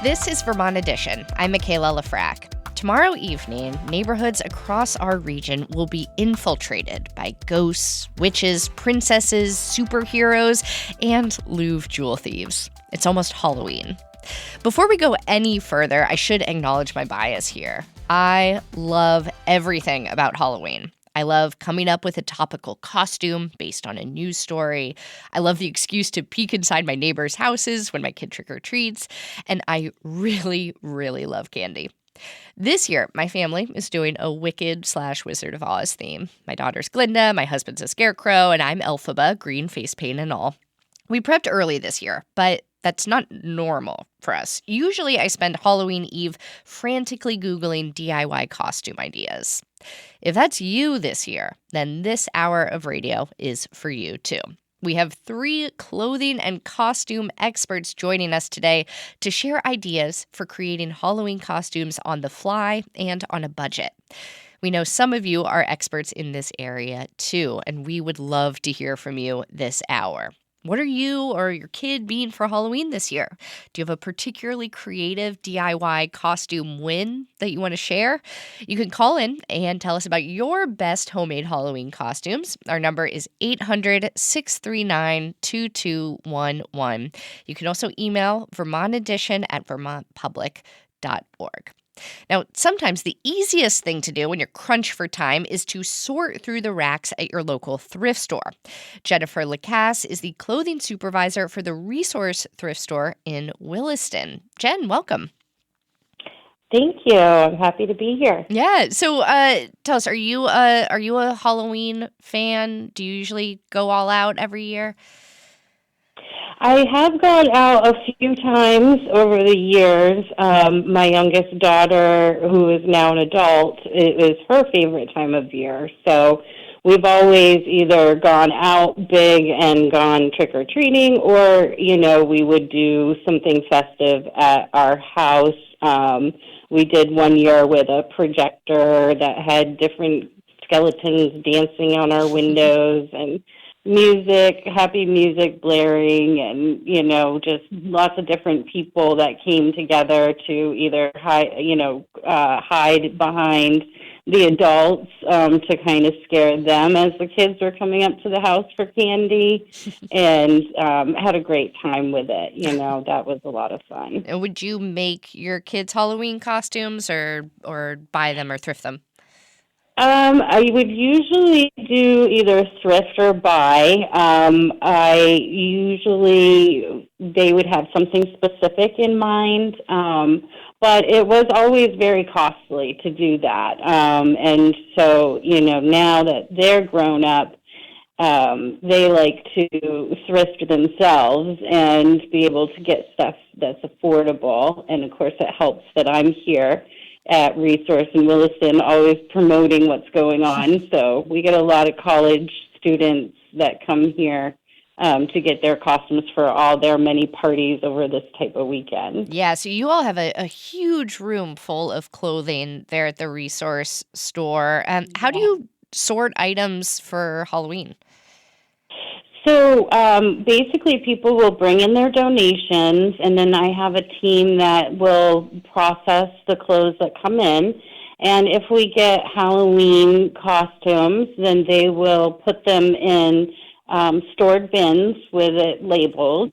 This is Vermont Edition. I'm Michaela Lafrac. Tomorrow evening, neighborhoods across our region will be infiltrated by ghosts, witches, princesses, superheroes, and Louvre jewel thieves. It's almost Halloween. Before we go any further, I should acknowledge my bias here. I love everything about Halloween. I love coming up with a topical costume based on a news story. I love the excuse to peek inside my neighbors' houses when my kid trick-or-treats. And I really, really love candy. This year, my family is doing a Wicked/Wizard of Oz theme. My daughter's Glinda, my husband's a scarecrow, and I'm Elphaba, green face paint and all. We prepped early this year, but that's not normal for us. Usually I spend Halloween Eve frantically Googling DIY costume ideas. If that's you this year, then this hour of radio is for you too. We have 3 clothing and costume experts joining us today to share ideas for creating Halloween costumes on the fly and on a budget. We know some of you are experts in this area too, and we would love to hear from you this hour. What are you or your kid being for Halloween this year? Do you have a particularly creative DIY costume win that you want to share? You can call in and tell us about your best homemade Halloween costumes. Our number is 800-639-2211. You can also email vermontedition@vermontpublic.org. Now, sometimes the easiest thing to do when you're crunched for time is to sort through the racks at your local thrift store. Jennifer Lacasse is the clothing supervisor for the Resource Thrift Store in Williston. Jen, welcome. Thank you. I'm happy to be here. Yeah. So tell us, are you a Halloween fan? Do you usually go all out every year? I have gone out a few times over the years. My youngest daughter, who is now an adult, it was her favorite time of year. So we've always either gone out big and gone trick-or-treating, or, we would do something festive at our house. We did one year with a projector that had different skeletons dancing on our windows and happy music blaring, and, just lots of different people that came together to either hide behind the adults to kind of scare them as the kids were coming up to the house for candy, and had a great time with it. That was a lot of fun. And would you make your kids' Halloween costumes or buy them or thrift them? I would usually do either thrift or buy. They would have something specific in mind, but it was always very costly to do that. And so, now that they're grown up, they like to thrift themselves and be able to get stuff that's affordable. And of course, it helps that I'm here at Resource in Williston, always promoting what's going on. So we get a lot of college students that come here to get their costumes for all their many parties over this type of weekend. Yeah, so you all have a huge room full of clothing there at the Resource store. How do you sort items for Halloween? So basically people will bring in their donations, and then I have a team that will process the clothes that come in. And if we get Halloween costumes, then they will put them in stored bins with it labeled.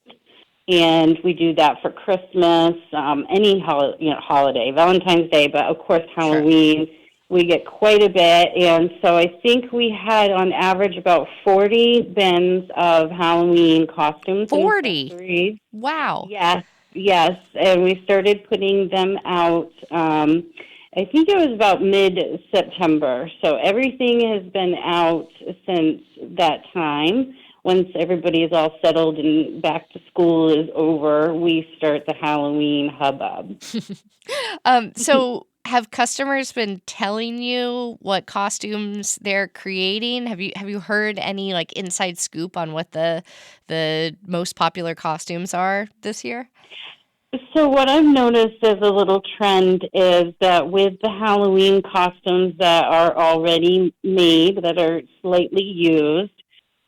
And we do that for Christmas, any holiday, Valentine's Day, but of course Halloween. Sure. We get quite a bit, and so I think we had on average about 40 bins of Halloween costumes. 40? Wow. Yes, and we started putting them out, I think it was about mid-September, so everything has been out since that time. Once everybody is all settled and back to school is over, we start the Halloween hubbub. So have customers been telling you what costumes they're creating? Have you heard any inside scoop on what the most popular costumes are this year? So what I've noticed as a little trend is that with the Halloween costumes that are already made, that are slightly used,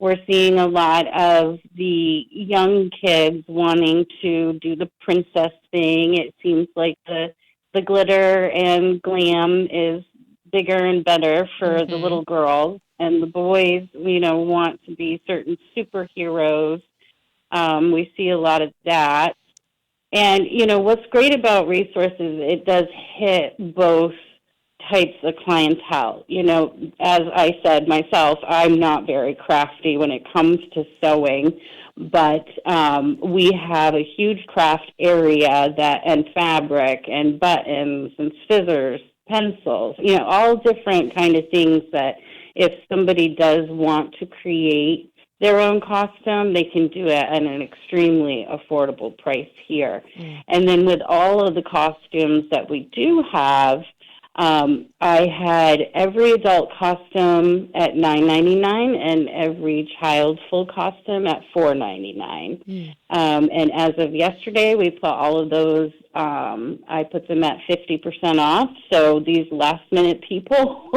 we're seeing a lot of the young kids wanting to do the princess thing. It seems like the glitter and glam is bigger and better for the Mm-hmm. little girls, and the boys, want to be certain superheroes. We see a lot of that. And, what's great about resources, it does hit both types of clientele. As I said myself, I'm not very crafty when it comes to sewing, but we have a huge craft area and fabric and buttons and scissors, pencils, all different kind of things that if somebody does want to create their own costume, they can do it at an extremely affordable price here. Mm. And then with all of the costumes that we do have, I had every adult costume at $9.99 and every child full costume at $4.99. Mm. And as of yesterday, we put all of those. I put them at 50% off. So these last-minute people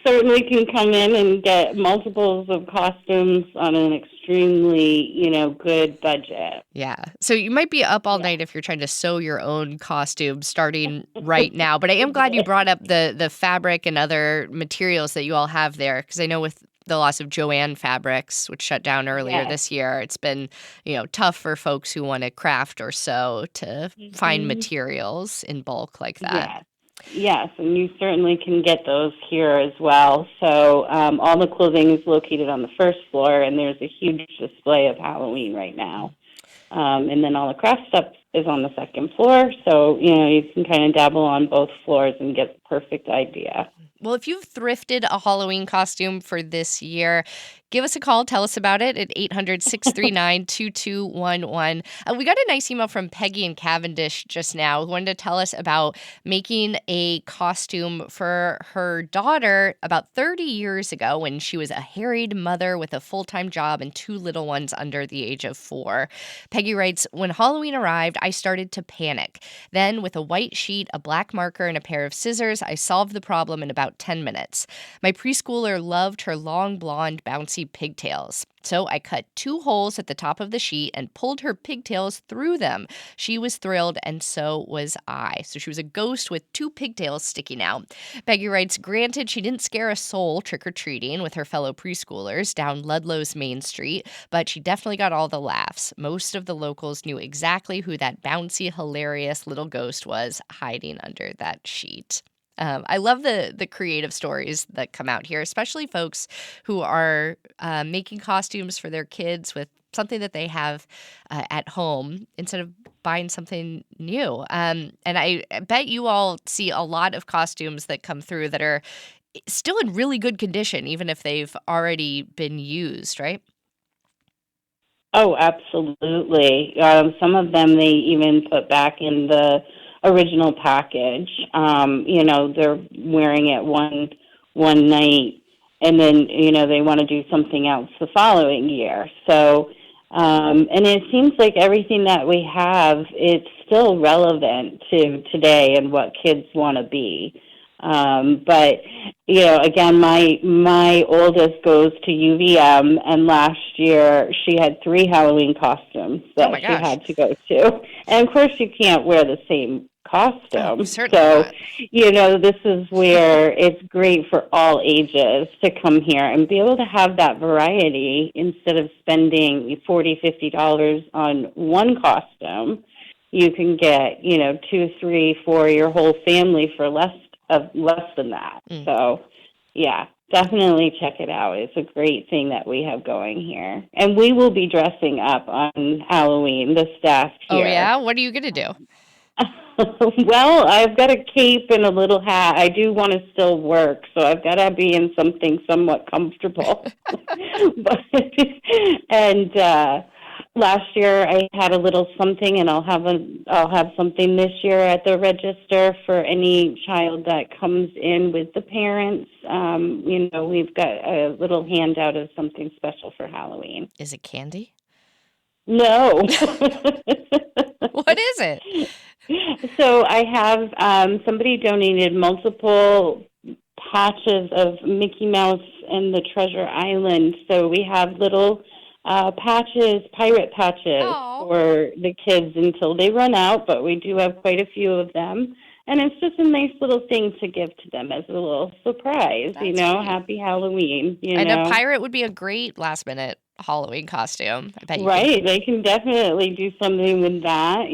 certainly can come in and get multiples of costumes on an extremely, good budget. Yeah. So you might be up all Yeah. night if you're trying to sew your own costume starting right now. But I am glad you brought up the fabric and other materials that you all have there, because I know with the loss of Joanne Fabrics, which shut down earlier Yes. this year, it's been, tough for folks who want to craft or sew to find materials in bulk like that. Yes. Yes, and you certainly can get those here as well. So all the clothing is located on the first floor, and there's a huge display of Halloween right now. And then all the craft stuff is on the second floor. So, you can kind of dabble on both floors and get the perfect idea. Well, if you've thrifted a Halloween costume for this year, give us a call. Tell us about it at 800-639-2211. We got a nice email from Peggy in Cavendish just now who wanted to tell us about making a costume for her daughter about 30 years ago when she was a harried mother with a full-time job and 2 little ones under the age of 4. Peggy writes, "When Halloween arrived, I started to panic. Then, with a white sheet, a black marker, and a pair of scissors, I solved the problem in about 10 minutes. My preschooler loved her long, blonde, bouncy pigtails. So I cut 2 holes at the top of the sheet and pulled her pigtails through them. She was thrilled, and so was I." So she was a ghost with 2 pigtails sticking out. Peggy writes, "Granted, she didn't scare a soul trick-or-treating with her fellow preschoolers down Ludlow's Main Street, but she definitely got all the laughs. Most of the locals knew exactly who that bouncy, hilarious little ghost was hiding under that sheet." I love the creative stories that come out here, especially folks who are making costumes for their kids with something that they have at home instead of buying something new. And I bet you all see a lot of costumes that come through that are still in really good condition, even if they've already been used, right? Oh, absolutely. Some of them they even put back in the original package. They're wearing it one night, and then they want to do something else the following year. So, and it seems like everything that we have, it's still relevant to today and what kids want to be. But again, my oldest goes to UVM, and last year she had 3 Halloween costumes that she had to go to, and of course you can't wear the same costume. Certainly not. This is where it's great for all ages to come here and be able to have that variety instead of spending $40-50 on one costume. You can get 2, 3, 4 your whole family for less than that. So, yeah, definitely check it out. It's a great thing that we have going here. And we will be dressing up on Halloween, the staff here. Oh, yeah? What are you going to do? Well, I've got a cape and a little hat. I do want to still work, so I've got to be in something somewhat comfortable. Last year I had a little something, and I'll have something this year at the register for any child that comes in with the parents. We've got a little handout of something special for Halloween. Is it candy? No. What is it? So I have somebody donated multiple patches of Mickey Mouse and the Treasure Island. So we have little pirate patches Oh, for the kids until they run out, but we do have quite a few of them. And it's just a nice little thing to give to them as a little surprise, that's sweet. happy Halloween, And a pirate would be a great last minute Halloween costume. I bet you could. Right, they can definitely do something with that,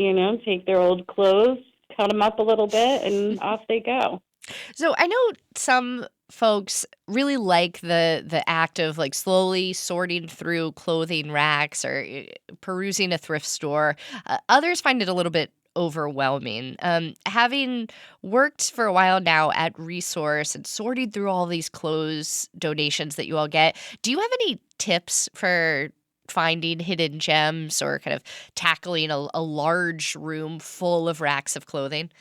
take their old clothes, cut them up a little bit, and off they go. So I know some folks really like the act of like slowly sorting through clothing racks or perusing a thrift store. Others find it a little bit overwhelming. Having worked for a while now at Resource and sorting through all these clothes donations that you all get, do you have any tips for finding hidden gems or kind of tackling a large room full of racks of clothing?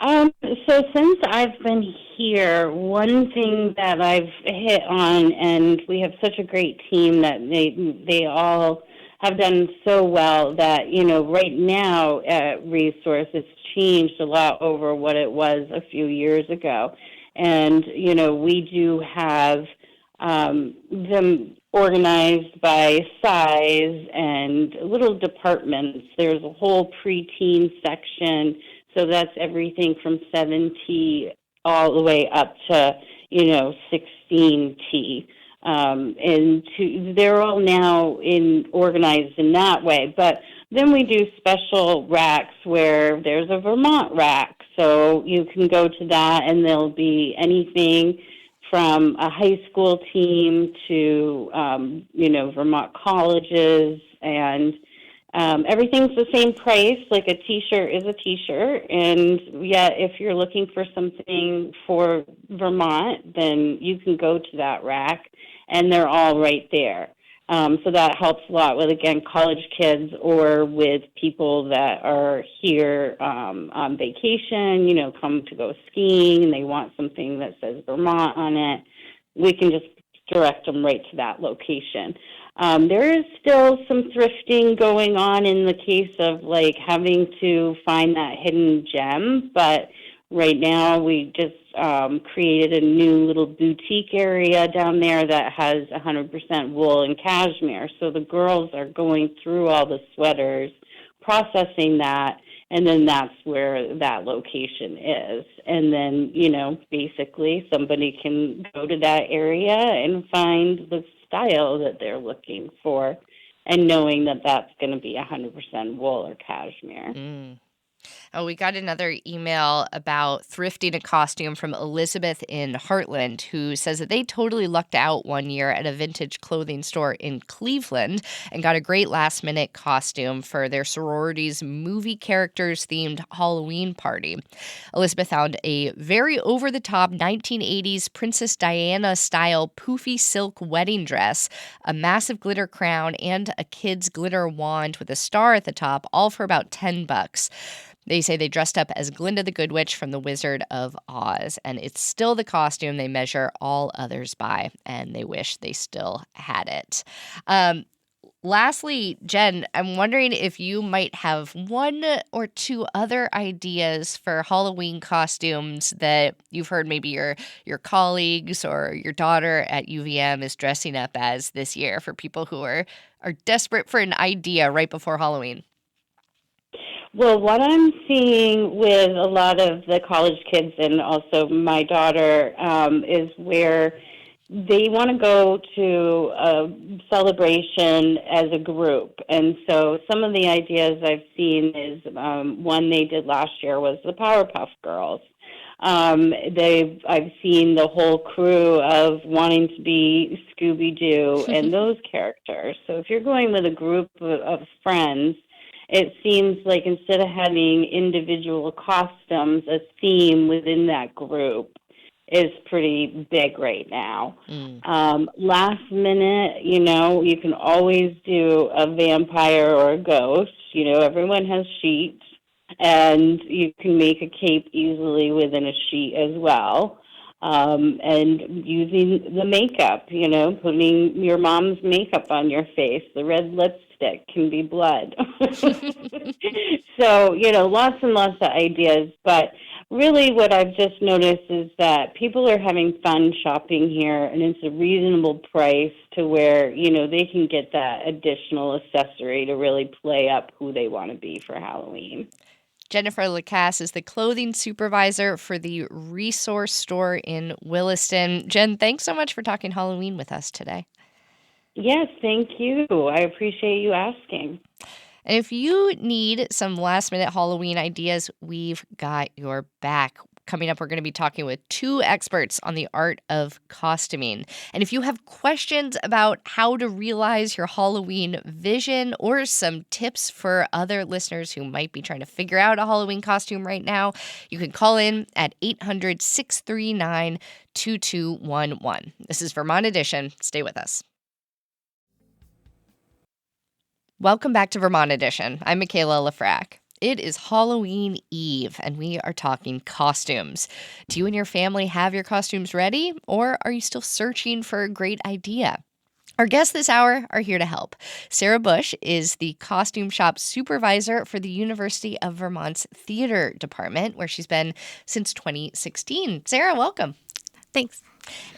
So since I've been here, one thing that I've hit on, and we have such a great team that they all have done so well that, right now at Resource, it's changed a lot over what it was a few years ago. And, we do have them organized by size and little departments. There's a whole preteen section, so that's everything from 7T all the way up to 16T. They're all now organized in that way. But then we do special racks where there's a Vermont rack, so you can go to that, and there'll be anything from a high school team to Vermont colleges, and everything's the same price. Like a T-shirt is a T-shirt, and yet if you're looking for something for Vermont, then you can go to that rack, and they're all right there. So that helps a lot with, again, college kids or with people that are here on vacation, come to go skiing, and they want something that says Vermont on it. We can just direct them right to that location. There is still some thrifting going on in the case of, like, having to find that hidden gem, but right now we just created a new little boutique area down there that has 100% wool and cashmere. So the girls are going through all the sweaters, processing that, and then that's where that location is. And then, basically somebody can go to that area and find the style that they're looking for, and knowing that that's going to be 100% wool or cashmere. Mm. Oh, we got another email about thrifting a costume from Elizabeth in Heartland, who says that they totally lucked out one year at a vintage clothing store in Cleveland and got a great last-minute costume for their sorority's movie characters themed Halloween party. Elizabeth found a very over-the-top 1980s Princess Diana-style poofy silk wedding dress, a massive glitter crown, and a kid's glitter wand with a star at the top, all for about $10. They say they dressed up as Glinda the Good Witch from The Wizard of Oz, and it's still the costume they measure all others by, and they wish they still had it. Lastly, Jen, I'm wondering if you might have one or two other ideas for Halloween costumes that you've heard maybe your colleagues or your daughter at UVM is dressing up as this year for people who are desperate for an idea right before Halloween. Well, what I'm seeing with a lot of the college kids and also my daughter is where they want to go to a celebration as a group. And so some of the ideas I've seen is one they did last year was the Powerpuff Girls. I've seen the whole crew of wanting to be Scooby-Doo and those characters. So if you're going with a group of friends, it seems like instead of having individual costumes, a theme within that group is pretty big right now. Last minute, you can always do a vampire or a ghost. Everyone has sheets, and you can make a cape easily within a sheet as well. And using the makeup, putting your mom's makeup on your face, the red lipstick can be blood. So, lots and lots of ideas. But Really, what I've just noticed is that people are having fun shopping here, and it's a reasonable price to where, they can get that additional accessory to really play up who they want to be for Halloween. Jennifer Lacasse is the clothing supervisor for the Resource Store in Williston. Jen, thanks so much for talking Halloween with us today. Yes, thank you. I appreciate you asking. And if you need some last-minute Halloween ideas, we've got your back. Coming up, we're going to be talking with two experts on the art of costuming. And if you have questions about how to realize your Halloween vision or some tips for other listeners who might be trying to figure out a Halloween costume right now, you can call in at 800-639-2211. This is Vermont Edition. Stay with us. Welcome back to Vermont Edition. I'm Michaela Lafrac. It is Halloween Eve, and we are talking costumes. Do you and your family have your costumes ready, or are you still searching for a great idea? Our guests this hour are here to help. Sarah Bush is the costume shop supervisor for the University of Vermont's theater department, where she's been since 2016. Sarah, welcome. Thanks.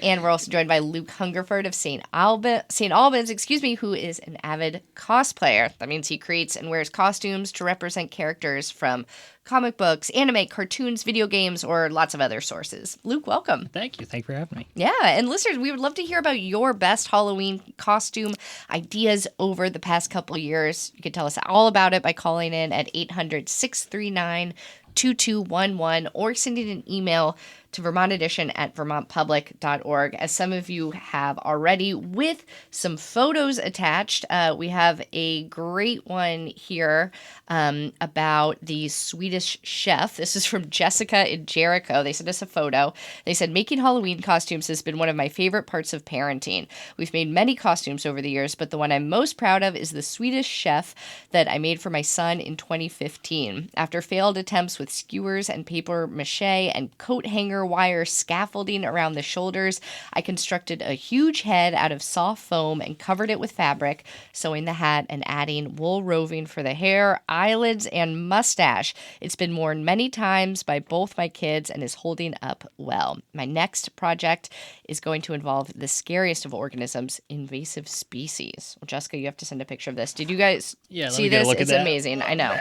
And we're also joined by Luke Hungerford of St. Albans, who is an avid cosplayer. That means he creates and wears costumes to represent characters from comic books, anime, cartoons, video games, or lots of other sources. Luke, welcome. Thank you. Thank you for having me. Yeah, and listeners, we would love to hear about your best Halloween costume ideas over the past couple years. You can tell us all about it by calling in at 800-639-2211 or sending an email to vermontedition@vermontpublic.org. As some of you have already, with some photos attached. We have a great one here about the Swedish chef. This is from Jessica in Jericho. They sent us a photo. They said, making Halloween costumes has been one of my favorite parts of parenting. We've made many costumes over the years, but the one I'm most proud of is the Swedish chef that I made for my son in 2015. After failed attempts with skewers and paper mache and coat hanger wire scaffolding around the shoulders, I constructed a huge head out of soft foam and covered it with fabric, sewing the hat and adding wool roving for the hair, eyelids, and mustache. It's been worn many times by both my kids and is holding up well. My next project is going to involve the scariest of organisms, invasive species. Well, Jessica, you have to send a picture of this. Did you guys see this? It's amazing. I know.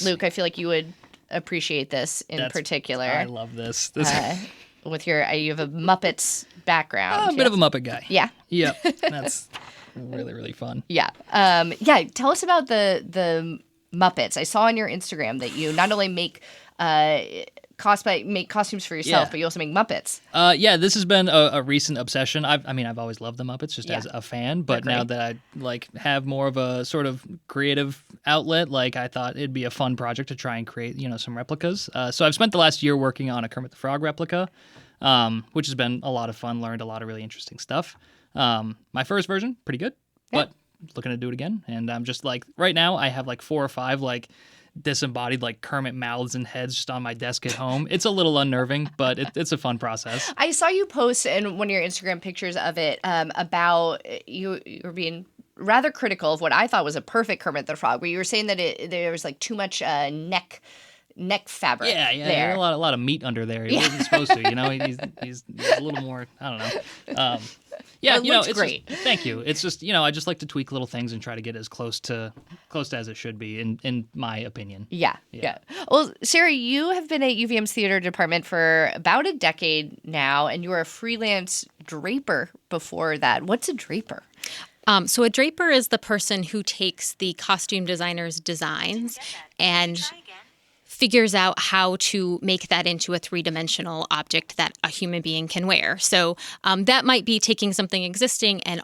Luke, I feel like you would appreciate this in particular. I love this. With you have a Muppets background. I'm a bit of a Muppet guy. Yeah. Yep. That's really, really fun. Yeah. Tell us about the Muppets. I saw on your Instagram that you not only make costumes for yourself, but you also make Muppets. This has been a recent obsession. I've always loved the Muppets just as a fan, but now that I have more of a sort of creative outlet, I thought it'd be a fun project to try and create, some replicas. So I've spent the last year working on a Kermit the Frog replica, which has been a lot of fun, learned a lot of really interesting stuff. My first version, pretty good, but looking to do it again. And I'm just right now I have 4 or 5 disembodied Kermit mouths and heads just on my desk at home. It's a little unnerving, but it's a fun process. I saw you post in one of your Instagram pictures of it about you were being rather critical of what I thought was a perfect Kermit the Frog, where you were saying that there was too much neck fabric. Yeah, there. A lot of meat under there. He wasn't supposed to. He's a little more. I don't know. It's great. Thank you. It's just I just like to tweak little things and try to get as close to as it should be in my opinion. Yeah. Well, Sarah, you have been at UVM's theater department for about a decade now, and you were a freelance draper before that. What's a draper? So a draper is the person who takes the costume designer's designs and figures out how to make that into a 3-dimensional object that a human being can wear. So that might be taking something existing and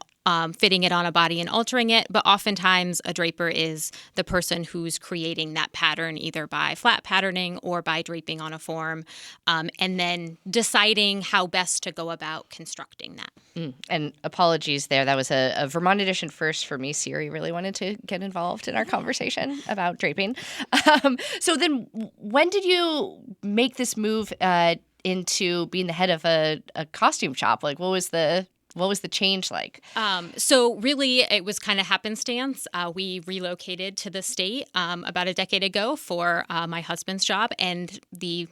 fitting it on a body and altering it, but oftentimes a draper is the person who's creating that pattern either by flat patterning or by draping on a form, and then deciding how best to go about constructing that. And apologies there. That was a Vermont Edition first for me. Siri really wanted to get involved in our conversation about draping. So then when did you make this move into being the head of a costume shop? What was the change like? So really, it was kind of happenstance. We relocated to the state about a decade ago for my husband's job, and the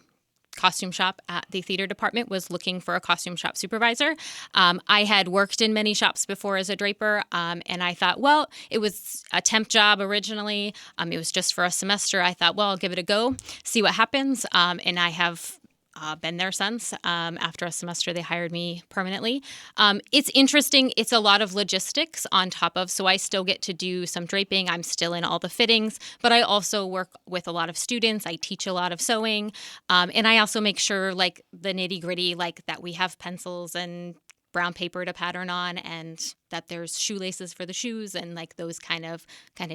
costume shop at the theater department was looking for a costume shop supervisor. I had worked in many shops before as a draper, and I thought, well, it was a temp job originally. It was just for a semester. I thought, well, I'll give it a go, see what happens. And I have been there since. After a semester, they hired me permanently. It's interesting. It's a lot of logistics on top of, so I still get to do some draping. I'm still in all the fittings, but I also work with a lot of students. I teach a lot of sewing. And I also make sure like the nitty gritty, like that we have pencils and brown paper to pattern on, and that there's shoelaces for the shoes, and like those kind of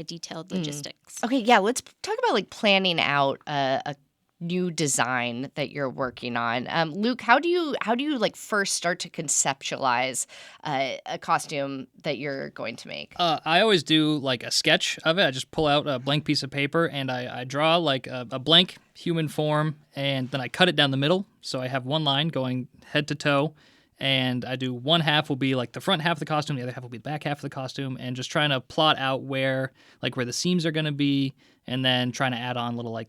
detailed logistics. Okay, yeah, let's talk about like planning out a new design that you're working on. Luke, how do you like first start to conceptualize a costume that you're going to make? I always do like a sketch of it. I just pull out a blank piece of paper and I draw like a blank human form, and then I cut it down the middle. So I have one line going head to toe, and I do one half will be like the front half of the costume, the other half will be the back half of the costume, and just trying to plot out where the seams are going to be, and then trying to add on little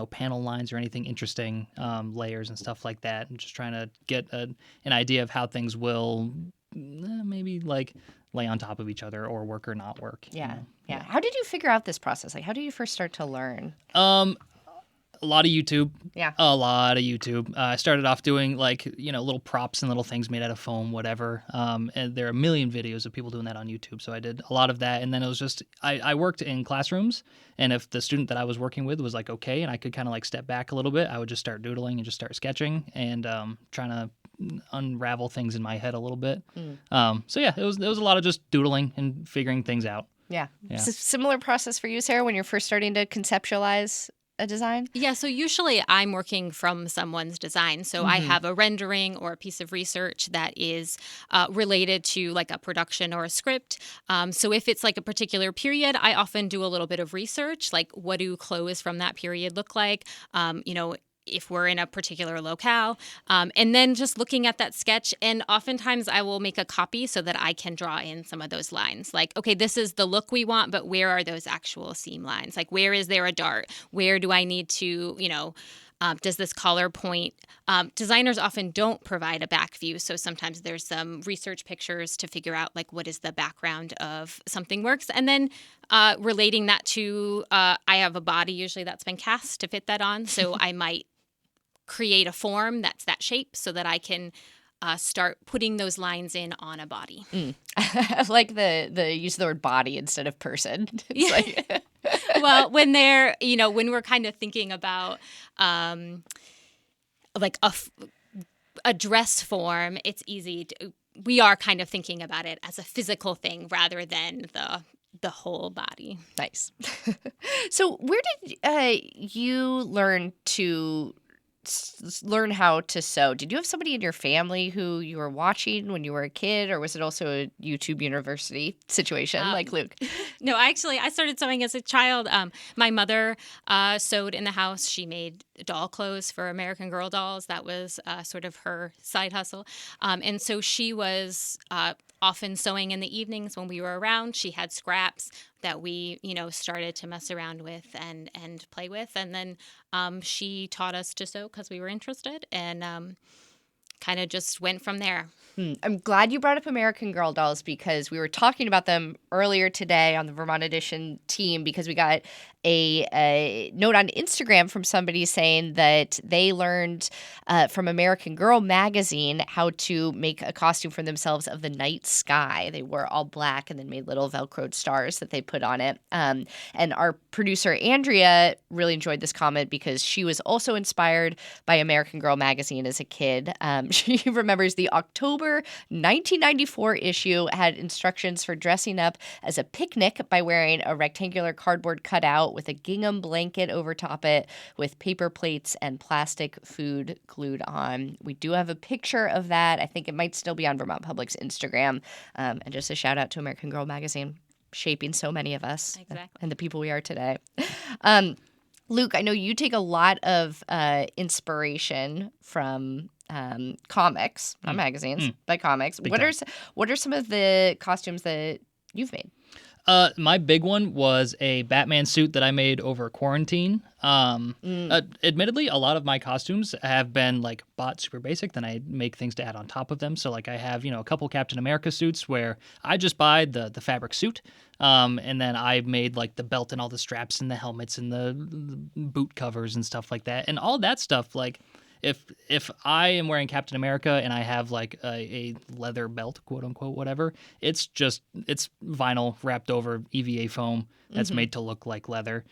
panel lines or anything interesting, layers and stuff like that, and just trying to get an idea of how things will maybe like lay on top of each other or work or not work. Yeah. How did you figure out this process? Like, how did you first start to learn? A lot of YouTube. Yeah. A lot of YouTube. I started off doing little props and little things made out of foam, whatever. And there are a million videos of people doing that on YouTube. So I did a lot of that. And then it was just, I worked in classrooms. And if the student that I was working with was like, okay, and I could kind of like step back a little bit, I would just start doodling and just start sketching and trying to unravel things in my head a little bit. So yeah, it was a lot of just doodling and figuring things out. Yeah. Similar process for you, Sarah, when you're first starting to conceptualize a design? Yeah, so usually I'm working from someone's design. So I have a rendering or a piece of research that is related to like a production or a script. So if it's like a particular period, I often do a little bit of research, like what do clothes from that period look like? If we're in a particular locale, and then just looking at that sketch. And oftentimes I will make a copy so that I can draw in some of those lines. Like, okay, this is the look we want, but where are those actual seam lines? Like, where is there a dart? Where do I need to, does this collar point? Designers often don't provide a back view. So sometimes there's some research pictures to figure out like what is the background of something works. And then relating that to, I have a body usually that's been cast to fit that on. So I might create a form that's that shape so that I can start putting those lines in on a body. I like the use of the word body instead of person. It's Well, when they're, when we're kind of thinking about like a dress form, it's easy we are kind of thinking about it as a physical thing rather than the whole body. Nice. So where did you learn how to sew? Did you have somebody in your family who you were watching when you were a kid, or was it also a YouTube University situation like Luke? No, actually, I started sewing as a child. My mother sewed in the house. She made doll clothes for American Girl dolls. That was sort of her side hustle. And so she was often sewing in the evenings when we were around. She had scraps that we, started to mess around with and play with. And then she taught us to sew because we were interested, and kind of just went from there. I'm glad you brought up American Girl dolls because we were talking about them earlier today on the Vermont Edition team, because we got a note on Instagram from somebody saying that they learned from American Girl magazine how to make a costume for themselves of the night sky. They wore all black and then made little Velcroed stars that they put on it. And our producer, Andrea, really enjoyed this comment because she was also inspired by American Girl magazine as a kid. She remembers the October 1994 issue had instructions for dressing up as a picnic by wearing a rectangular cardboard cutout with a gingham blanket over top it with paper plates and plastic food glued on. We do have a picture of that. I think it might still be on Vermont Public's Instagram. And just a shout out to American Girl magazine, shaping so many of us and the people we are today. Luke, I know you take a lot of inspiration from comics, not magazines, but comics. What are some of the costumes that you've made? My big one was a Batman suit that I made over quarantine. Admittedly, a lot of my costumes have been like bought super basic, then I make things to add on top of them. So like I have, a couple Captain America suits where I just buy the fabric suit, and then I made like the belt and all the straps and the helmets and the boot covers and stuff like that. And all that stuff, like if I am wearing Captain America and I have like a leather belt, quote unquote, whatever, it's vinyl wrapped over EVA foam that's made to look like leather.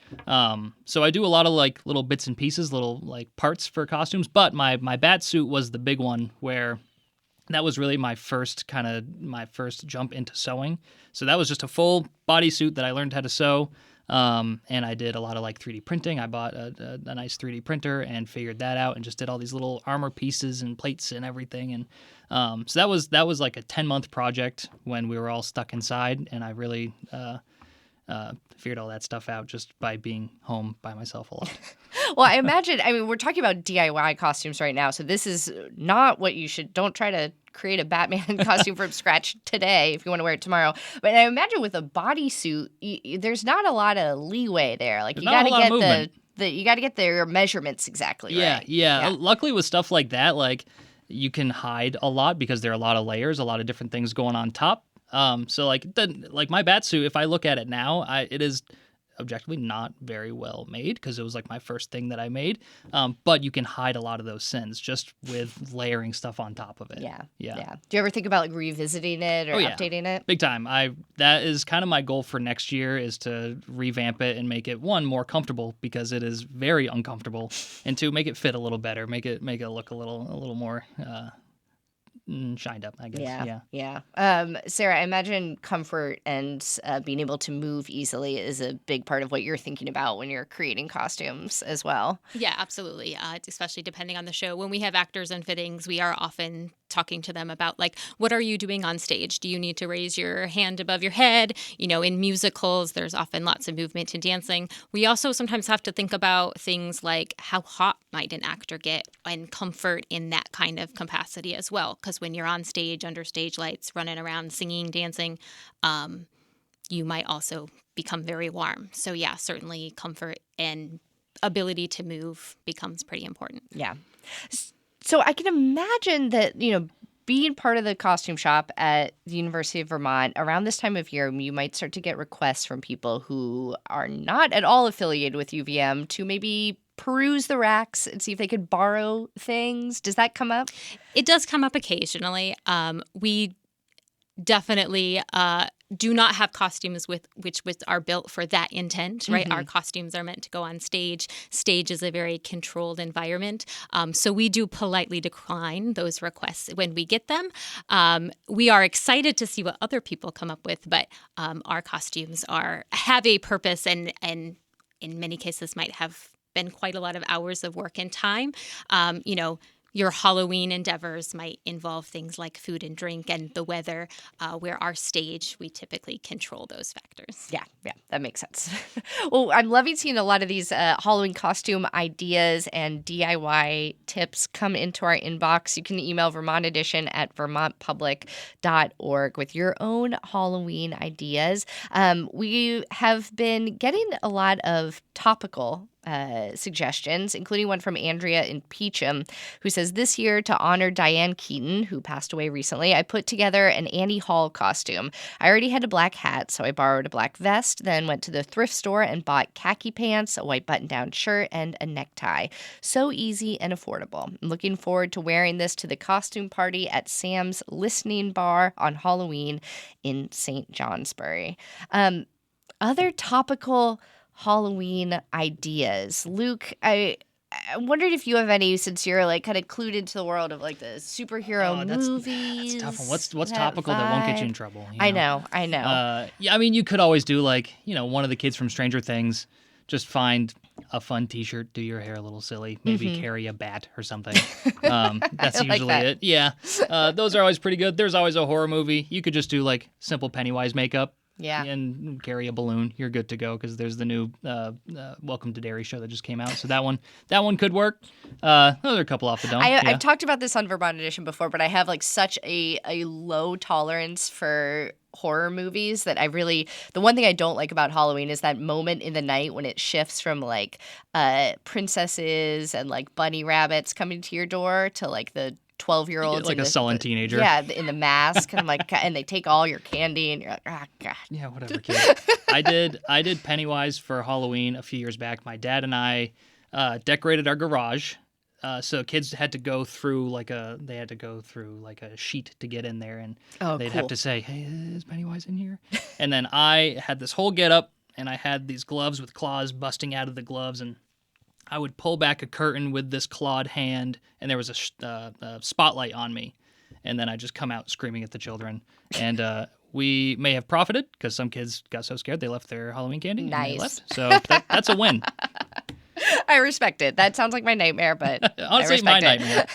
So I do a lot of like little bits and pieces, little like parts for costumes. But my bat suit was the big one where that was really my first jump into sewing. So that was just a full bodysuit that I learned how to sew. And I did a lot of like 3D printing. I bought a nice 3D printer and figured that out and just did all these little armor pieces and plates and everything. And so that was like a 10-month project when we were all stuck inside, and I really figured all that stuff out just by being home by myself a lot. Well, I imagine, we're talking about DIY costumes right now, so this is not what you should, don't try to create a Batman costume from scratch today if you want to wear it tomorrow. But I imagine with a bodysuit, there's not a lot of leeway there. Like, you got to get you got to get their measurements exactly right. Yeah. Luckily with stuff like that, like you can hide a lot because there are a lot of layers, a lot of different things going on top. So like my bat suit, if I look at it now, it is objectively not very well made because it was like my first thing that I made. But you can hide a lot of those sins just with layering stuff on top of it. Yeah. Do you ever think about like revisiting it or updating it? Big time. That is kind of my goal for next year, is to revamp it and make it, one, more comfortable because it is very uncomfortable, and two, make it fit a little better, make it look a little more shined up, I guess. Yeah. Sarah, I imagine comfort and being able to move easily is a big part of what you're thinking about when you're creating costumes as well. Yeah, absolutely. Especially depending on the show. When we have actors and fittings, we are often talking to them about, like, what are you doing on stage? Do you need to raise your hand above your head? In musicals, there's often lots of movement and dancing. We also sometimes have to think about things like how hot might an actor get, and comfort in that kind of capacity as well. Because when you're on stage, under stage lights, running around, singing, dancing, you might also become very warm. So yeah, certainly comfort and ability to move becomes pretty important. Yeah. So I can imagine that, being part of the costume shop at the University of Vermont, around this time of year, you might start to get requests from people who are not at all affiliated with UVM to maybe peruse the racks and see if they could borrow things. Does that come up? It does come up occasionally. We definitely do not have costumes which are built for that intent, right? Mm-hmm. Our costumes are meant to go on stage. Stage is a very controlled environment. So we do politely decline those requests when we get them. We are excited to see what other people come up with, but our costumes have a purpose and in many cases might have been quite a lot of hours of work and time. Your Halloween endeavors might involve things like food and drink and the weather, where our stage, we typically control those factors. Yeah, that makes sense. Well, I'm loving seeing a lot of these Halloween costume ideas and DIY tips come into our inbox. You can email Vermont Edition at vermontpublic.org with your own Halloween ideas. We have been getting a lot of topical suggestions, including one from Andrea in Peacham, who says, this year, to honor Diane Keaton, who passed away recently, I put together an Annie Hall costume. I already had a black hat, so I borrowed a black vest, then went to the thrift store and bought khaki pants, a white button-down shirt, and a necktie. So easy and affordable. I'm looking forward to wearing this to the costume party at Sam's Listening Bar on Halloween in St. Johnsbury. Other topical Halloween ideas. Luke, I wondered if you have any, since you're like kind of clued into the world of like the superhero movies. That's a tough one. What's topical that won't get you in trouble? I know. You could always do like, one of the kids from Stranger Things. Just find a fun T-shirt, do your hair a little silly, maybe carry a bat or something. That's usually it. Yeah, those are always pretty good. There's always a horror movie. You could just do like simple Pennywise makeup. Yeah. And carry a balloon. You're good to go because there's the new Welcome to Derry show that just came out. So that one could work. Those are a couple off the dome. I've talked about this on Vermont Edition before, but I have like such a low tolerance for horror movies that the one thing I don't like about Halloween is that moment in the night when it shifts from like princesses and like bunny rabbits coming to your door to like the 12-year-olds like a sullen teenager. Yeah, in the mask, and I'm like, and they take all your candy, and you're like, ah, God. Yeah, whatever, kid. I did Pennywise for Halloween a few years back. My dad and I decorated our garage. So kids had to go through like a sheet to get in there, and they'd have to say, "Hey, is Pennywise in here?" And then I had this whole getup, and I had these gloves with claws busting out of the gloves, and I would pull back a curtain with this clawed hand, and there was a spotlight on me, and then I just come out screaming at the children, and we may have profited because some kids got so scared they left their Halloween candy and they left. So that's a win. I respect it. That sounds like my nightmare, but honestly, my nightmare.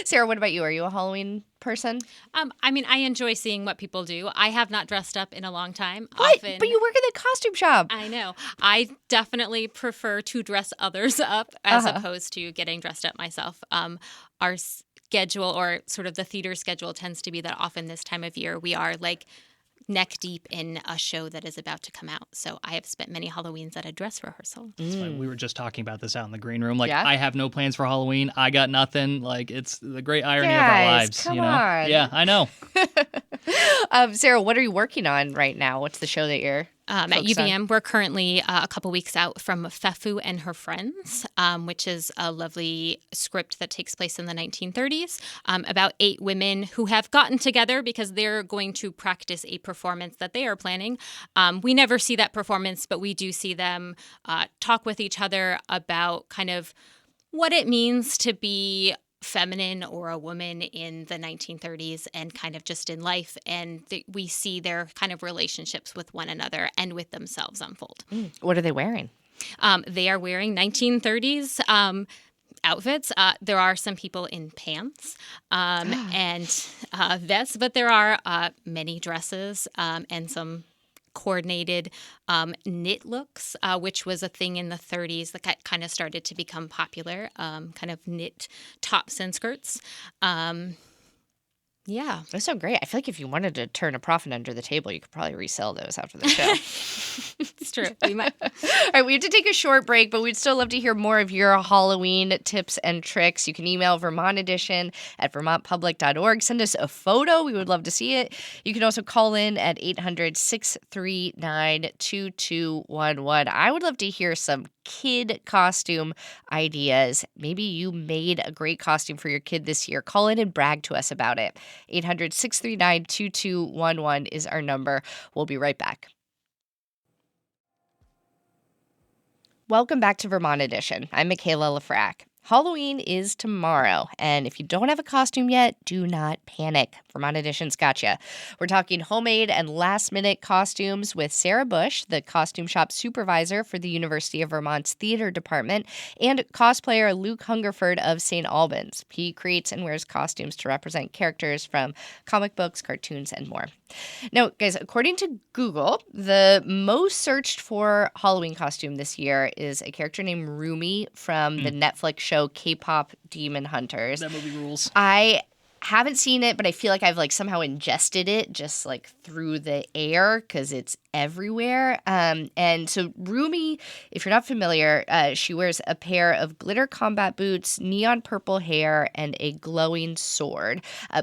Sarah, what about you? Are you a Halloween person? I mean, I enjoy seeing what people do. I have not dressed up in a long time. What? Often, But you work in a costume shop. I know. I definitely prefer to dress others up as opposed to getting dressed up myself. Our schedule, or sort of the theater schedule, tends to be that often this time of year we are like neck deep in a show that is about to come out. So I have spent many Halloweens at a dress rehearsal. That's why we were just talking about this out in the green room. Like, Yeah? I have no plans for Halloween. I got nothing. Like, it's the great irony of our Guys, lives. come you know? on. Yeah, I know. Sarah, what are you working on right now? What's the show that you're At focused on? UVM, we're currently a couple weeks out from Fefu and Her Friends, which is a lovely script that takes place in the 1930s about 8 women who have gotten together because they're going to practice a performance that they are planning. We never see that performance, but we do see them talk with each other about kind of what it means to be feminine or a woman in the 1930s and kind of just in life. And we see their kind of relationships with one another and with themselves unfold. What are they wearing? They are wearing 1930s outfits. There are some people in pants and vests, but there are many dresses and some coordinated knit looks, which was a thing in the 30s that kind of started to become popular, kind of knit tops and skirts. Yeah. That's so great. I feel like if you wanted to turn a profit under the table, you could probably resell those after the show. It's true. We might. All right, we have to take a short break, but we'd still love to hear more of your Halloween tips and tricks. You can email Vermont Edition at vermontpublic.org. Send us a photo. We would love to see it. You can also call in at 800-639-2211. I would love to hear some kid costume ideas. Maybe you made a great costume for your kid this year. Call in and brag to us about it. 800-639-2211 is our number. We'll be right back. Welcome back to Vermont Edition. I'm Michaela Lafrac. Halloween is tomorrow, and if you don't have a costume yet, do not panic. Vermont Edition's got you. We're talking homemade and last-minute costumes with Sarah Bush, the costume shop supervisor for the University of Vermont's theater department, and cosplayer Luke Hungerford of St. Albans. He creates and wears costumes to represent characters from comic books, cartoons, and more. Now, guys, according to Google, the most searched for Halloween costume this year is a character named Rumi from the Netflix show K-pop Demon Hunters. That movie rules. I haven't seen it, but I feel like I've like somehow ingested it just like through the air because it's everywhere. And so Rumi, if you're not familiar, she wears a pair of glitter combat boots, neon purple hair, and a glowing sword.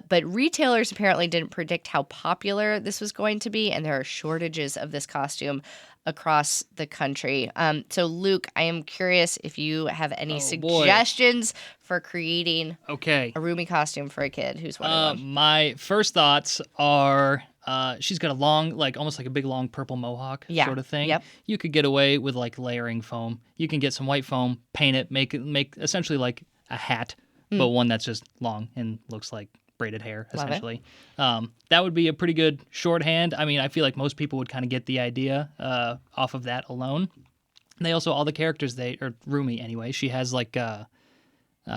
But retailers apparently didn't predict how popular this was going to be, and there are shortages of this costume across the country. So Luke, I am curious if you have any suggestions for creating a Rumi costume for a kid who's one of them. My first thoughts are she's got a long, like almost like a big long purple mohawk sort of thing. Yep. You could get away with like layering foam. You can get some white foam, paint it, make essentially like a hat, but one that's just long and looks like braided hair, essentially. That would be a pretty good shorthand. I mean, I feel like most people would kind of get the idea off of that alone. And they also, all the characters, or Rumi anyway, she has like,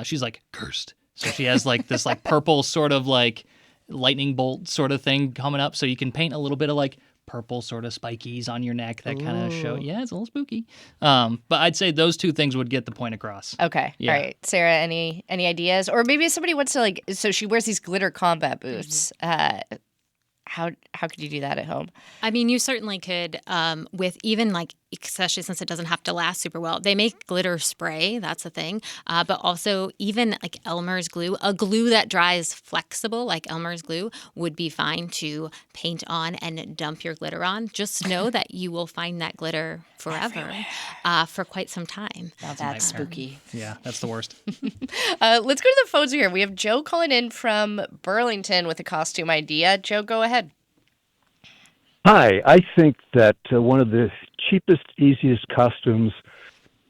she's like cursed. So she has like this like purple sort of like lightning bolt sort of thing coming up. So you can paint a little bit of like purple sort of spikies on your neck that kind of show. Yeah, it's a little spooky. But I'd say those two things would get the point across. Okay. Yeah. All right. Sarah, any ideas? Or maybe if somebody wants to like, so she wears these glitter combat boots. How could you do that at home? I mean, you certainly could with even like, especially since it doesn't have to last super well. They make glitter spray. That's a thing. But also even like Elmer's glue, a glue that dries flexible like Elmer's glue would be fine to paint on and dump your glitter on. Just know that you will find that glitter forever for quite some time. Now that's spooky. Yeah, that's the worst. Let's go to the phones here. We have Joe calling in from Burlington with a costume idea. Joe, go ahead. Hi, I think that one of the cheapest, easiest costumes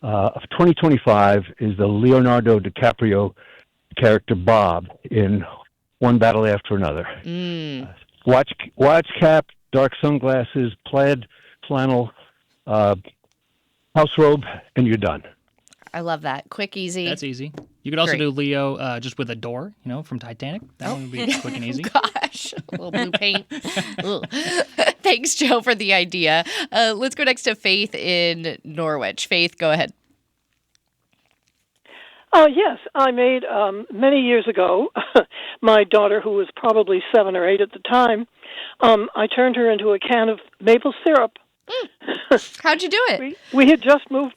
of 2025 is the Leonardo DiCaprio character Bob in One Battle After Another. Watch cap, dark sunglasses, plaid flannel, house robe, and you're done. I love that. Quick, easy. That's easy. You could also do Leo just with a door, from Titanic. That one would be quick and easy. Gosh, a little blue paint. Thanks, Joe, for the idea. Let's go next to Faith in Norwich. Faith, go ahead. Yes, I made many years ago, my daughter, who was probably 7 or 8 at the time, I turned her into a can of maple syrup. How'd you do it? We had just moved.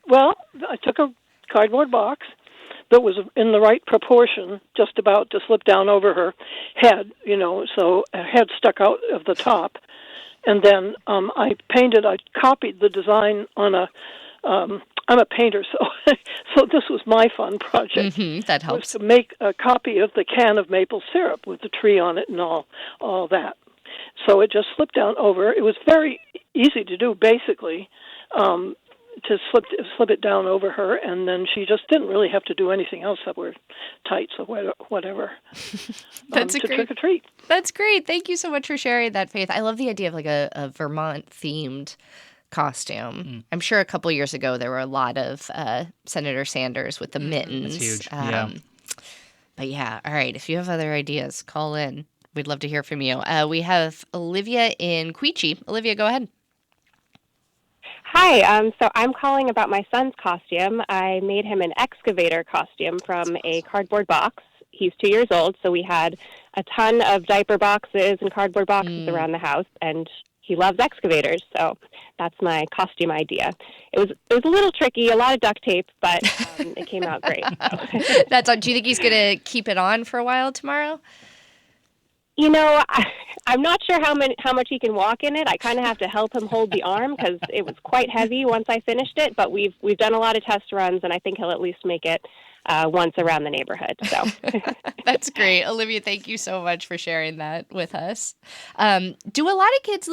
Well, I took a cardboard box that was in the right proportion, just about to slip down over her head, so her head stuck out of the top. And then I copied the design on I'm a painter, so this was my fun project. That helps. Was to make a copy of the can of maple syrup with the tree on it and all that. So it just slipped down over. It was very easy to do, basically. To slip it down over her, and then she just didn't really have to do anything else that were tights or whatever. That's to trick or treat. That's great. Thank you so much for sharing that, Faith. I love the idea of like a Vermont-themed costume. I'm sure a couple years ago there were a lot of Senator Sanders with the mittens. That's huge. Yeah. But yeah, all right. If you have other ideas, call in. We'd love to hear from you. We have Olivia in Queechee. Olivia, go ahead. Hi, so I'm calling about my son's costume. I made him an excavator costume from a cardboard box. He's 2 years old, so we had a ton of diaper boxes and cardboard boxes around the house, and he loves excavators, so that's my costume idea. It was a little tricky, a lot of duct tape, but it came out great. So. That's on. Do you think he's going to keep it on for a while tomorrow? I'm not sure how much he can walk in it. I kind of have to help him hold the arm because it was quite heavy once I finished it. But we've done a lot of test runs, and I think he'll at least make it once around the neighborhood. So that's great, Olivia. Thank you so much for sharing that with us. Do a lot of kids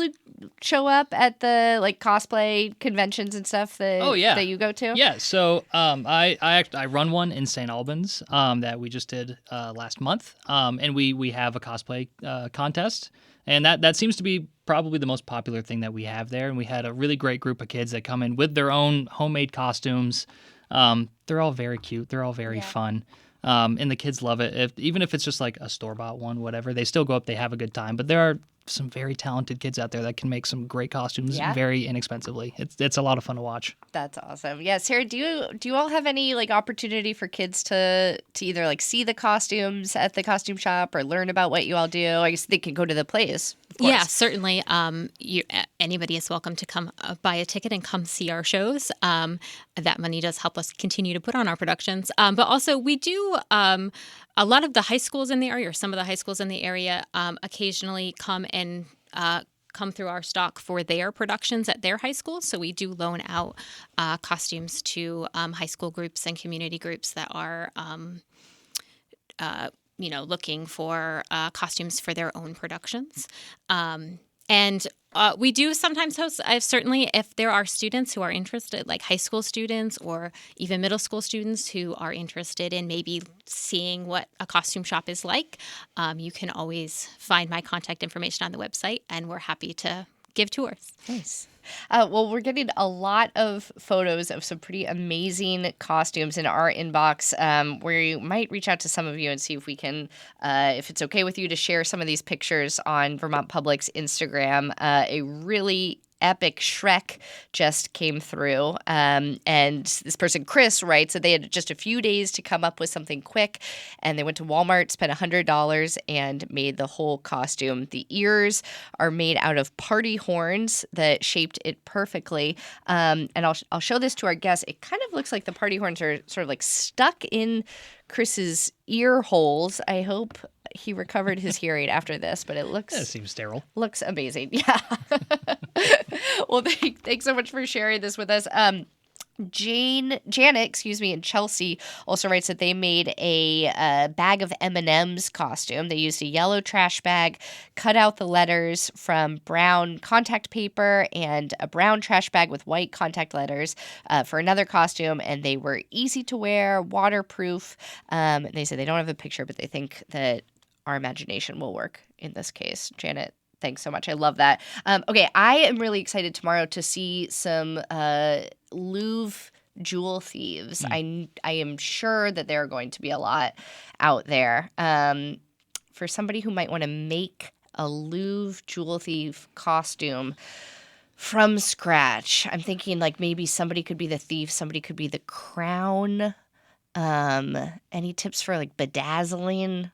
show up at the cosplay conventions and stuff that you go to? Yeah. So I run one in St. Albans that we just did last month, and we have a cosplay contest, and that seems to be probably the most popular thing that we have there. And we had a really great group of kids that come in with their own homemade costumes. They're all very cute. They're all very fun. And the kids love it. Even if it's just like a store-bought one, whatever, they still go up, they have a good time. But there are some very talented kids out there that can make some great costumes very inexpensively. It's a lot of fun to watch. That's awesome. Yeah, Sarah, do you all have any opportunity for kids to either see the costumes at the costume shop or learn about what you all do? I guess they can go to the plays. Yeah, certainly. Anybody is welcome to come buy a ticket and come see our shows. That money does help us continue to put on our productions. But also we do a lot of the high schools in the area, or some of the high schools in the area, occasionally come and come through our stock for their productions at their high school. So we do loan out costumes to high school groups and community groups that are looking for costumes for their own productions. And we do sometimes host, certainly if there are students who are interested, like high school students or even middle school students who are interested in maybe seeing what a costume shop is like, you can always find my contact information on the website, and we're happy to give tours. Nice. Well, we're getting a lot of photos of some pretty amazing costumes in our inbox. We might reach out to some of you and see if we can, if it's okay with you to share some of these pictures on Vermont Public's Instagram. A really epic Shrek just came through. And this person, Chris, writes that they had just a few days to come up with something quick. And they went to Walmart, spent $100, and made the whole costume. The ears are made out of party horns that shaped it perfectly. And I'll show this to our guests. It kind of looks like the party horns are sort of like stuck in Chris's ear holes. I hope he recovered his hearing after this, but it seems sterile. Looks amazing. Yeah. Well, thanks so much for sharing this with us. Janet, and Chelsea also writes that they made a bag of M&M's costume. They used a yellow trash bag, cut out the letters from brown contact paper, and a brown trash bag with white contact letters for another costume. And they were easy to wear, waterproof. They said they don't have a picture, but they think that our imagination will work in this case. Janet, thanks so much. I love that. Okay, I am really excited tomorrow to see some Louvre jewel thieves. I am sure that there are going to be a lot out there. For somebody who might want to make a Louvre jewel thief costume from scratch, I'm thinking like maybe somebody could be the thief, somebody could be the crown. Any tips for like bedazzling,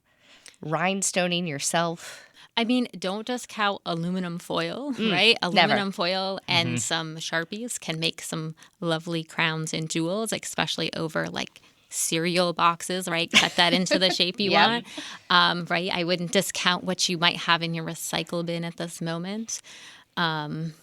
rhinestoning yourself? I mean, don't discount aluminum foil, right? Aluminum foil and some Sharpies can make some lovely crowns and jewels, especially over like cereal boxes, right? Cut that into the shape you want, right? I wouldn't discount what you might have in your recycle bin at this moment. A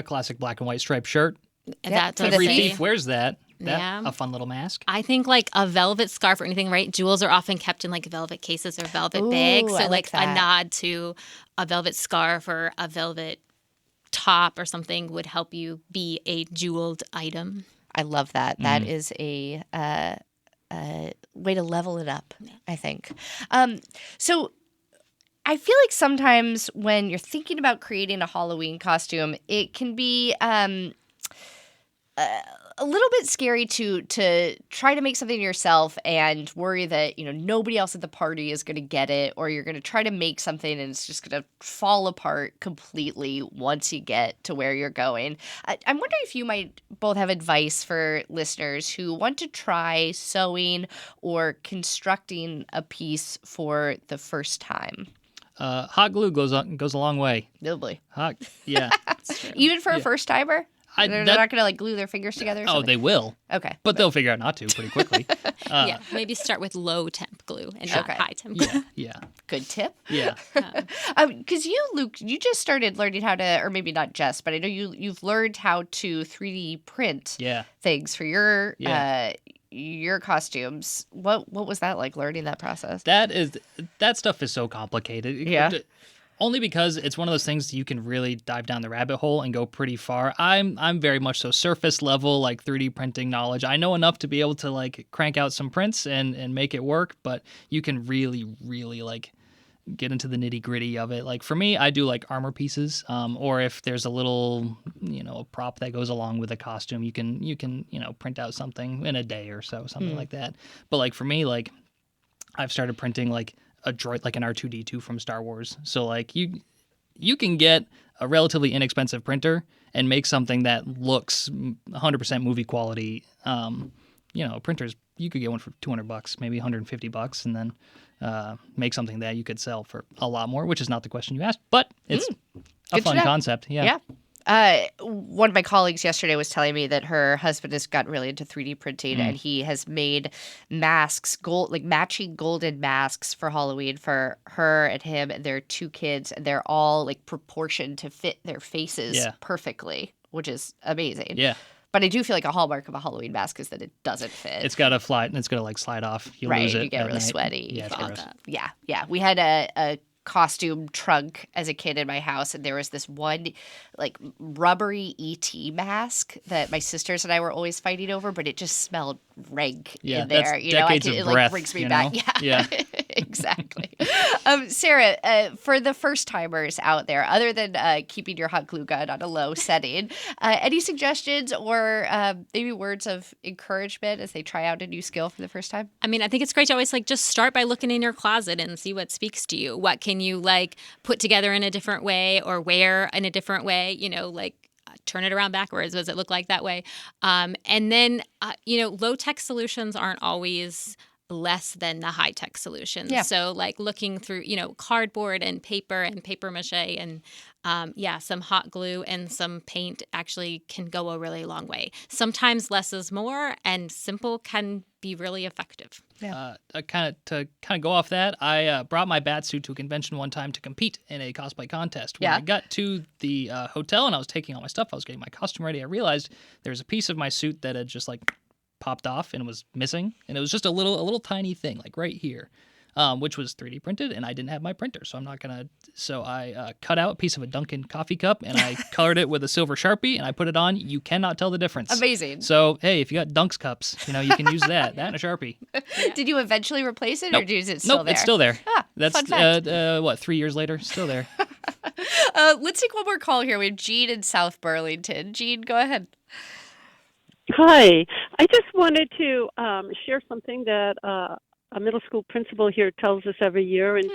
classic black and white striped shirt. That's Every thief wears that. A fun little mask. I think like a velvet scarf or anything, right? Jewels are often kept in like velvet cases or velvet bags. So like a nod to a velvet scarf or a velvet top or something would help you be a jeweled item. I love that. That is a way to level it up, I think. So I feel like sometimes when you're thinking about creating a Halloween costume, it can be a little bit scary to try to make something yourself and worry that, nobody else at the party is going to get it, or you're going to try to make something and it's just going to fall apart completely once you get to where you're going. I'm wondering if you might both have advice for listeners who want to try sewing or constructing a piece for the first time. Hot glue goes a long way. Really? Hot, yeah. Even for a first timer? They're not going to like glue their fingers together or something? Oh, they will. Okay. But they'll figure out not to pretty quickly. Maybe start with low temp glue and not high temp glue. Yeah. Good tip. Yeah. Because you, Luke, you just started learning how to, or maybe not just, but I know you've learned how to 3D print things for your costumes. What was that like, learning that process? That stuff is so complicated. Yeah. Only because it's one of those things you can really dive down the rabbit hole and go pretty far. I'm very much so surface level, like 3D printing knowledge. I know enough to be able to like crank out some prints and make it work, but you can really, really like get into the nitty gritty of it. Like for me, I do like armor pieces, or if there's a little, a prop that goes along with a costume, you can print out something in a day or so, something like that. But like for me, like I've started printing like a droid, like an R2-D2 from Star Wars. So like you can get a relatively inexpensive printer and make something that looks 100% movie quality. Printers, you could get one for $200, maybe $150, and then make something that you could sell for a lot more, which is not the question you asked, but it's a fun concept. Yeah. One of my colleagues yesterday was telling me that her husband has gotten really into 3D printing and he has made masks, matching golden masks for Halloween for her and him and their 2 kids. And they're all like proportioned to fit their faces perfectly, which is amazing. Yeah. But I do feel like a hallmark of a Halloween mask is that it doesn't fit. It's got to fly and it's going to like slide off. You lose it. You get really sweaty. Yeah, it's gross. Yeah. We had a costume trunk as a kid in my house, and there was this one like rubbery ET mask that my sisters and I were always fighting over, but it just smelled rank in there. Decades of breath, like brings me back. Yeah. Exactly. Sarah, for the first timers out there, other than keeping your hot glue gun on a low setting, any suggestions or maybe words of encouragement as they try out a new skill for the first time? I mean, I think it's great to always just start by looking in your closet and see what speaks to you. What can you put together in a different way or wear in a different way? Turn it around backwards. Does it look like that way? And then, low-tech solutions aren't always less than the high-tech solutions. Yeah. So looking through, cardboard and paper mache and some hot glue and some paint actually can go a really long way. Sometimes less is more, and simple can be really effective. Yeah. Kind of go off that, I brought my bat suit to a convention one time to compete in a cosplay contest. When I got to the hotel and I was taking all my stuff, I was getting my costume ready, I realized there was a piece of my suit that had just popped off and was missing, and it was just a little tiny thing right here, which was 3D printed, and I didn't have my printer, so I cut out a piece of a Dunkin' coffee cup and I colored it with a silver Sharpie and I put it on. You cannot tell the difference. Amazing. So hey, if you got Dunks cups, you can use that and a Sharpie. Did you eventually replace it, Nope. or is it still Nope, there? it's still there. That's fun fact. 3 years later, still there. Let's take one more call here. We have Jean in South Burlington. Jean, go ahead. Hi. I just wanted to share something that a middle school principal here tells us every year. And,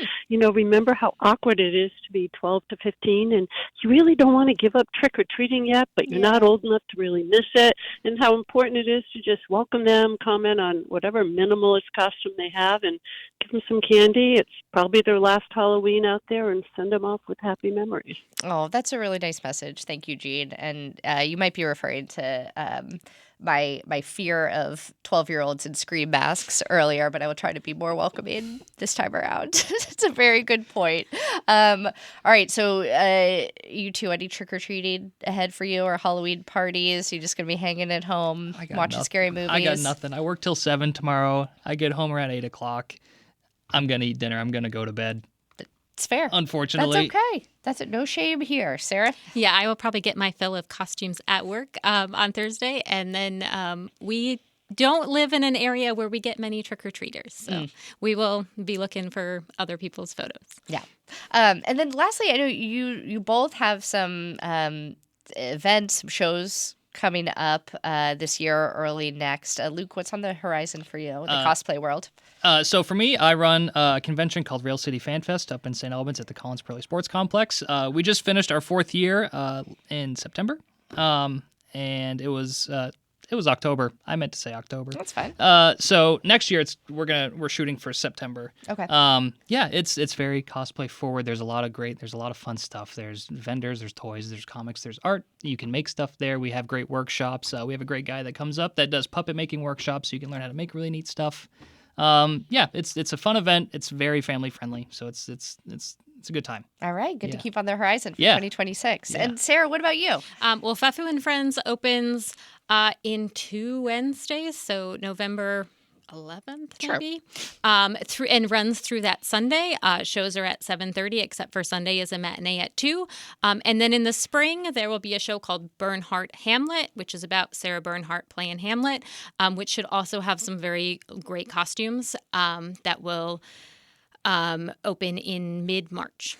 remember how awkward it is to be 12 to 15, and you really don't want to give up trick-or-treating yet, but you're not old enough to really miss it, and how important it is to just welcome them, comment on whatever minimalist costume they have, and give them some candy. It's probably their last Halloween out there, and send them off with happy memories. Oh, that's a really nice message. Thank you, Jean. And you might be referring to my fear of 12-year-olds in scream masks earlier, but I will try to be more welcoming this time around. It's a very good point. All right, so you two, any trick-or-treating ahead for you or Halloween parties? You're just going to be hanging at home, watching scary movies? I got nothing. I work till 7 tomorrow. I get home around 8 o'clock. I'm going to eat dinner. I'm going to go to bed. It's fair. Unfortunately. That's okay. That's no shame here. Sarah? Yeah, I will probably get my fill of costumes at work on Thursday. And then we don't live in an area where we get many trick-or-treaters. So we will be looking for other people's photos. Yeah. And then lastly, I know you both have some events, some shows coming up this year or early next. Luke, what's on the horizon for you in the cosplay world? So for me, I run a convention called Rail City Fan Fest up in St. Albans at the Collins Pearly Sports Complex. We just finished our 4th year in September, and it was October. I meant to say October. That's fine. So next year we're shooting for September. Okay. It's very cosplay forward. There's a lot of fun stuff. There's vendors, there's toys, there's comics, there's art. You can make stuff there. We have great workshops. We have a great guy that comes up that does puppet making workshops, so you can learn how to make really neat stuff. It's a fun event. It's very family friendly, so it's a good time. All right, good to keep on the horizon for 2026. Yeah. And Sarah, what about you? Well, Fafu and Friends opens in 2 Wednesdays, so November 11th, maybe, and runs through that Sunday. Shows are at 7:30, except for Sunday is a matinee at 2. And then in the spring, there will be a show called Bernhardt Hamlet, which is about Sarah Bernhardt playing Hamlet, which should also have some very great costumes that will open in mid-March.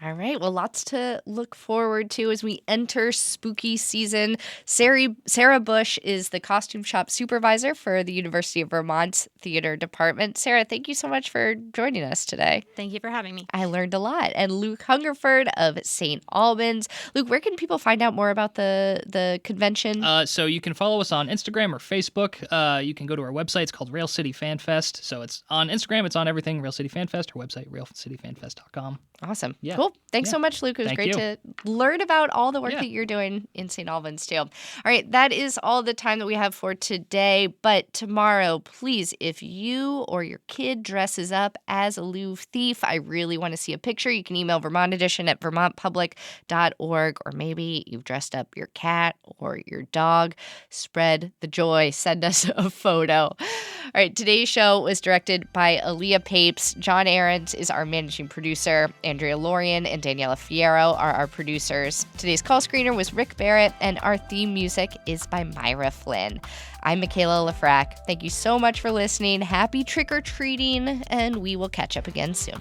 All right. Well, lots to look forward to as we enter spooky season. Sarah Bush is the costume shop supervisor for the University of Vermont's theater department. Sarah, thank you so much for joining us today. Thank you for having me. I learned a lot. And Luke Hungerford of St. Albans. Luke, where can people find out more about the convention? So you can follow us on Instagram or Facebook. You can go to our website. It's called Rail City Fan Fest. So it's on Instagram. It's on everything. Rail City Fan Fest. Our website, railcityfanfest.com. Awesome. Yeah. Cool. Thanks so much, Luke. It was Thank great you. to learn about all the work that you're doing in St. Albans, too. All right. That is all the time that we have for today. But tomorrow, please, if you or your kid dresses up as a Louvre thief, I really want to see a picture. You can email Vermont Edition at vermontpublic.org, or maybe you've dressed up your cat or your dog. Spread the joy. Send us a photo. All right, today's show was directed by Aaliyah Papes. John Ahrens is our managing producer. Andrea Lorian and Daniela Fierro are our producers. Today's call screener was Rick Barrett, and our theme music is by Myra Flynn. I'm Michaela Lafrac. Thank you so much for listening. Happy trick-or-treating, and we will catch up again soon.